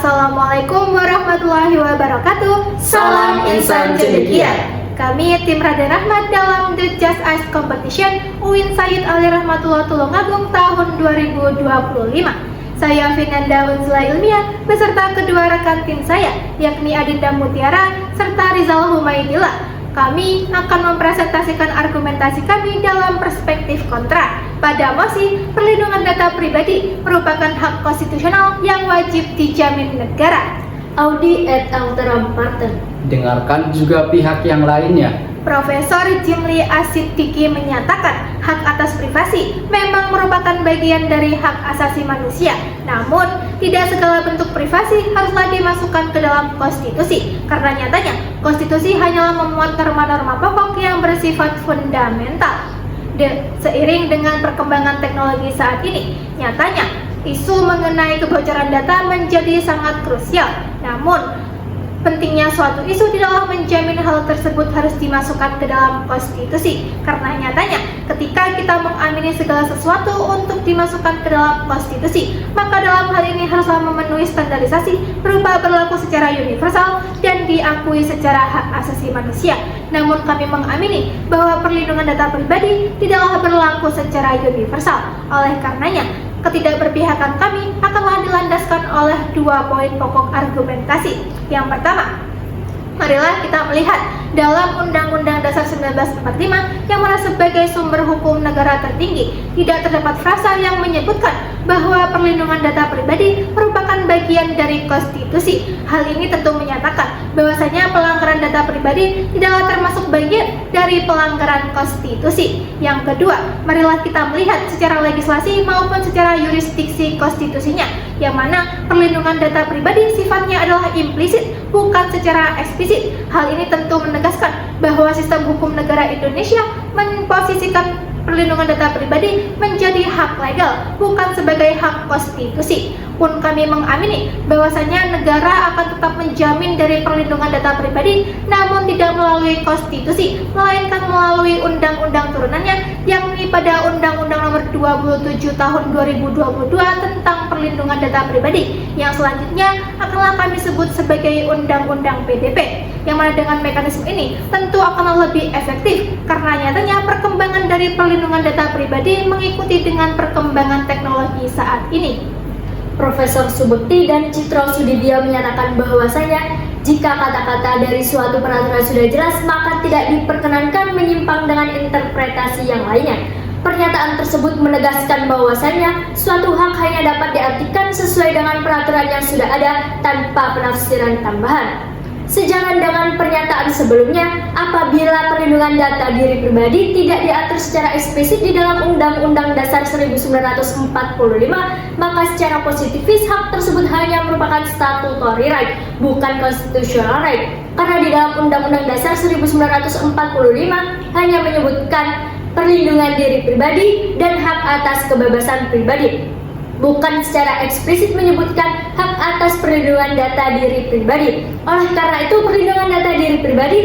Assalamualaikum warahmatullahi wabarakatuh. Salam insan cendekia. Kami tim Raden Rahmat dalam The Just Ice Competition UIN Sayyid Ali Rahmatullah Tulungagung tahun 2025. Saya Vinanda Unzula Ilmiah beserta kedua rekan tim saya, yakni Adinda Mutiara serta Rizal Humaidillah. Kami akan mempresentasikan argumentasi kami dalam perspektif kontra. Pada mosi, perlindungan data pribadi merupakan hak konstitusional yang wajib dijamin negara. Audi et alteram partem. Dengarkan juga pihak yang lainnya. Profesor Jimli Asidiki menyatakan hak atas privasi memang merupakan bagian dari hak asasi manusia. Namun, tidak segala bentuk privasi haruslah dimasukkan ke dalam konstitusi, karena nyatanya konstitusi hanyalah memuat norma-norma pokok yang bersifat fundamental. Seiring dengan perkembangan teknologi saat ini, nyatanya isu mengenai kebocoran data menjadi sangat krusial. Namun, pentingnya suatu isu tidaklah menjamin hal tersebut harus dimasukkan ke dalam konstitusi, karena nyatanya ketika kita mengamini segala sesuatu untuk dimasukkan ke dalam konstitusi, maka dalam hal ini haruslah memenuhi standarisasi berupa berlaku secara universal dan diakui secara hak asasi manusia. Namun kami mengamini bahwa perlindungan data pribadi tidaklah berlaku secara universal. Oleh karenanya, ketidakberpihakan kami akanlah dilandaskan oleh dua poin pokok argumentasi. Yang pertama, marilah kita melihat dalam Undang-Undang Dasar 1945 yang mana sebagai sumber hukum negara tertinggi tidak terdapat frasa yang menyebutkan bahwa perlindungan data pribadi merupakan bagian dari konstitusi. Hal ini tentu menyatakan bahwasanya pelanggaran data pribadi tidaklah termasuk bagian dari pelanggaran konstitusi. Yang kedua, marilah kita melihat secara legislasi maupun secara yurisdiksi konstitusinya, yang mana perlindungan data pribadi sifatnya adalah implisit, bukan secara eksplisit. Hal ini tentu menegaskan bahwa sistem hukum negara Indonesia memposisikan perlindungan data pribadi menjadi hak legal, bukan sebagai hak konstitusi. Pun kami mengamini bahwasanya negara akan tetap menjamin dari perlindungan data pribadi, namun tidak melalui konstitusi, melainkan melalui undang-undang turunannya, yakni pada Undang-Undang Nomor 27 Tahun 2022 tentang perlindungan data pribadi, yang selanjutnya akanlah kami sebut sebagai Undang-Undang PDP, yang mana dengan mekanisme ini tentu akan lebih efektif, karena nyatanya perkembangan dari perlindungan data pribadi mengikuti dengan perkembangan teknologi saat ini. Profesor Subekti dan Citro Sudibyo menyatakan bahwasanya jika kata-kata dari suatu peraturan sudah jelas, maka tidak diperkenankan menyimpang dengan interpretasi yang lainnya. Pernyataan tersebut menegaskan bahwasanya suatu hak hanya dapat diartikan sesuai dengan peraturan yang sudah ada tanpa penafsiran tambahan. Sejalan dengan pernyataan sebelumnya, apabila perlindungan data diri pribadi tidak diatur secara eksplisit di dalam Undang-Undang Dasar 1945, maka secara positifis hak tersebut hanya merupakan statutory right, bukan constitutional right. Karena di dalam Undang-Undang Dasar 1945 hanya menyebutkan perlindungan diri pribadi dan hak atas kebebasan pribadi, bukan secara eksplisit menyebutkan hak atas perlindungan data diri pribadi. Oleh karena itu, perlindungan data diri pribadi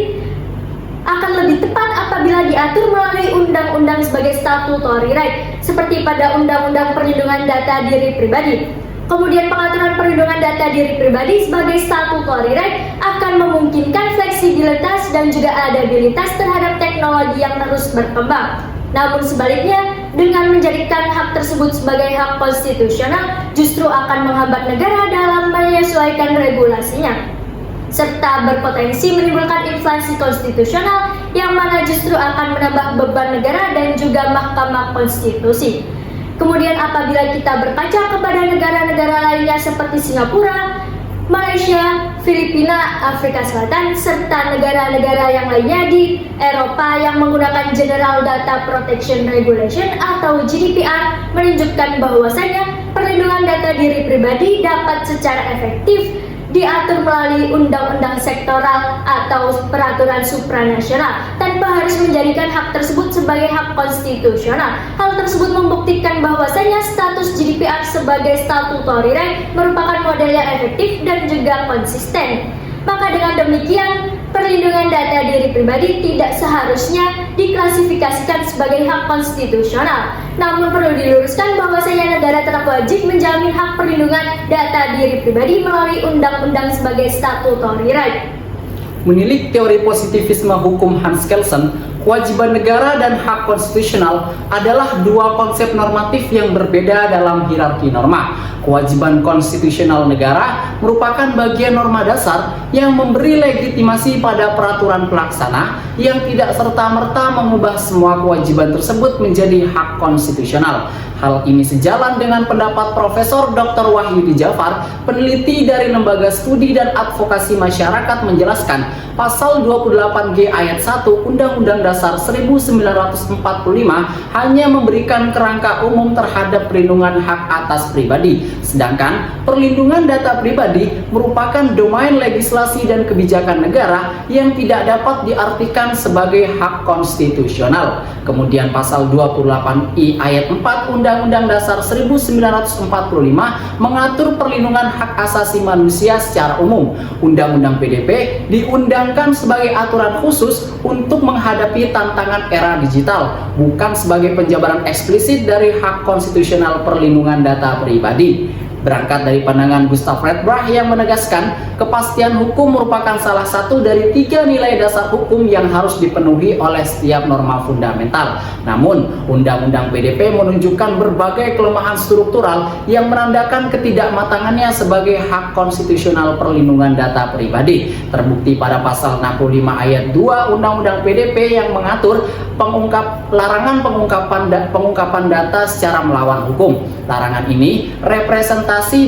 akan lebih tepat apabila diatur melalui undang-undang sebagai statutory right, seperti pada Undang-Undang Perlindungan Data Diri Pribadi. Kemudian pengaturan perlindungan data diri pribadi sebagai statutory right akan memungkinkan fleksibilitas dan juga adaptabilitas terhadap teknologi yang terus berkembang. Namun sebaliknya, dengan menjadikan hak tersebut sebagai hak konstitusional, justru akan menghambat negara dalam menyesuaikan regulasinya, serta berpotensi menimbulkan inflasi konstitusional yang mana justru akan menambah beban negara dan juga Mahkamah Konstitusi. Kemudian apabila kita berkaca kepada negara-negara lainnya seperti Singapura, Malaysia, Filipina, Afrika Selatan, serta negara-negara yang lainnya di Eropa yang menggunakan General Data Protection Regulation atau GDPR, menunjukkan bahwasanya perlindungan data diri pribadi dapat secara efektif diatur melalui undang-undang sektoral atau peraturan supranasional tanpa harus menjadikan hak tersebut sebagai hak konstitusional. Hal tersebut membuktikan bahwasanya status GDPR sebagai statutory right merupakan model yang efektif dan juga konsisten. Maka dengan demikian, perlindungan data diri pribadi tidak seharusnya diklasifikasikan sebagai hak konstitusional. Namun perlu diluruskan bahwasanya negara tetap wajib menjamin hak perlindungan data diri pribadi melalui undang-undang sebagai statutory right. Menilik teori positivisme hukum Hans Kelsen, kewajiban negara dan hak konstitusional adalah dua konsep normatif yang berbeda dalam hierarki norma. Kewajiban konstitusional negara merupakan bagian norma dasar yang memberi legitimasi pada peraturan pelaksana yang tidak serta-merta mengubah semua kewajiban tersebut menjadi hak konstitusional. Hal ini sejalan dengan pendapat Profesor Dr. Wahyudi Jafar, peneliti dari Lembaga Studi dan Advokasi Masyarakat, menjelaskan pasal 28G ayat 1 Undang-Undang Dasar 1945 hanya memberikan kerangka umum terhadap perlindungan hak atas pribadi, sedangkan perlindungan data pribadi merupakan domain legislasi dan kebijakan negara yang tidak dapat diartikan sebagai hak konstitusional. Kemudian pasal 28I ayat 4 Undang-Undang Dasar 1945 mengatur perlindungan hak asasi manusia secara umum. Undang-Undang PDP diundangkan sebagai aturan khusus untuk menghadapi tantangan era digital, bukan sebagai penjabaran eksplisit dari hak konstitusional perlindungan data pribadi. Berangkat dari pandangan Gustav Redbach yang menegaskan kepastian hukum merupakan salah satu dari 3 nilai dasar hukum yang harus dipenuhi oleh setiap norma fundamental. Namun, Undang-Undang PDP menunjukkan berbagai kelemahan struktural yang menandakan ketidakmatangannya sebagai hak konstitusional perlindungan data pribadi. Terbukti pada pasal 65 ayat 2 Undang-Undang PDP yang mengatur larangan pengungkapan data secara melawan hukum. Larangan ini representasi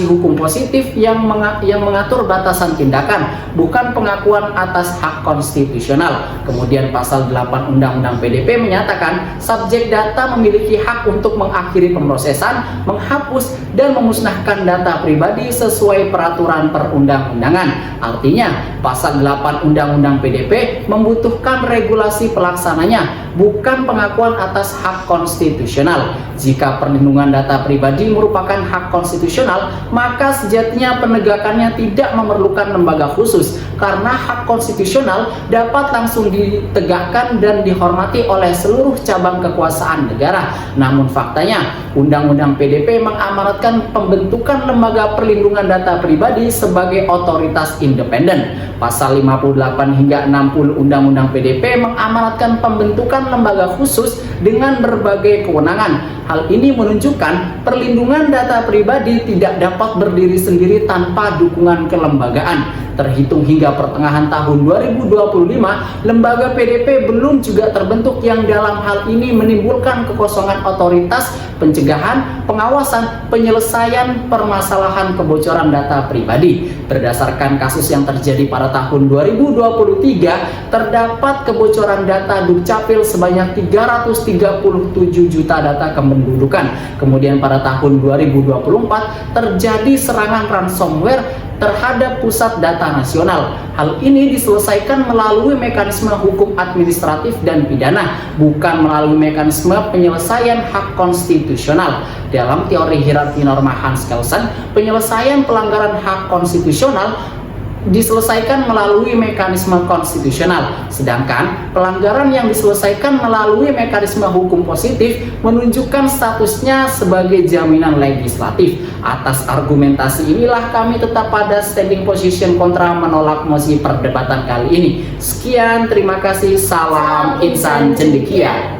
hukum positif yang mengatur batasan tindakan, bukan pengakuan atas hak konstitusional. Kemudian pasal 8 Undang-Undang PDP menyatakan subjek data memiliki hak untuk mengakhiri pemrosesan, menghapus dan memusnahkan data pribadi sesuai peraturan perundang-undangan. Artinya, pasal 8 Undang-Undang PDP membutuhkan regulasi pelaksananya, bukan pengakuan atas hak konstitusional. Jika perlindungan data pribadi merupakan hak konstitusional, maka sejatinya penegakannya tidak memerlukan lembaga khusus, karena hak konstitusional dapat langsung ditegakkan dan dihormati oleh seluruh cabang kekuasaan negara. Namun faktanya, Undang-Undang PDP mengamanatkan pembentukan lembaga perlindungan data pribadi sebagai otoritas independen. Pasal 58 hingga 60 Undang-Undang PDP mengamanatkan pembentukan lembaga khusus dengan berbagai kewenangan. Hal ini menunjukkan perlindungan data pribadi tidak dapat berdiri sendiri tanpa dukungan kelembagaan. Terhitung hingga pertengahan tahun 2025, lembaga PDP belum juga terbentuk yang dalam hal ini menimbulkan kekosongan otoritas pencegahan, pengawasan, penyelesaian permasalahan kebocoran data pribadi. Berdasarkan kasus yang terjadi pada tahun 2023, terdapat kebocoran data Dukcapil sebanyak 337 juta data kependudukan. Kemudian pada tahun 2024 terjadi serangan ransomware terhadap pusat data nasional. Hal ini diselesaikan melalui mekanisme hukum administratif dan pidana, bukan melalui mekanisme penyelesaian hak konstitusional. Dalam teori hierarki norma Hans Kelsen, penyelesaian pelanggaran hak konstitusional diselesaikan melalui mekanisme konstitusional, sedangkan pelanggaran yang diselesaikan melalui mekanisme hukum positif menunjukkan statusnya sebagai jaminan legislatif. Atas argumentasi inilah kami tetap pada standing position kontra menolak mosi perdebatan kali ini. Sekian, terima kasih, salam insan cendekia.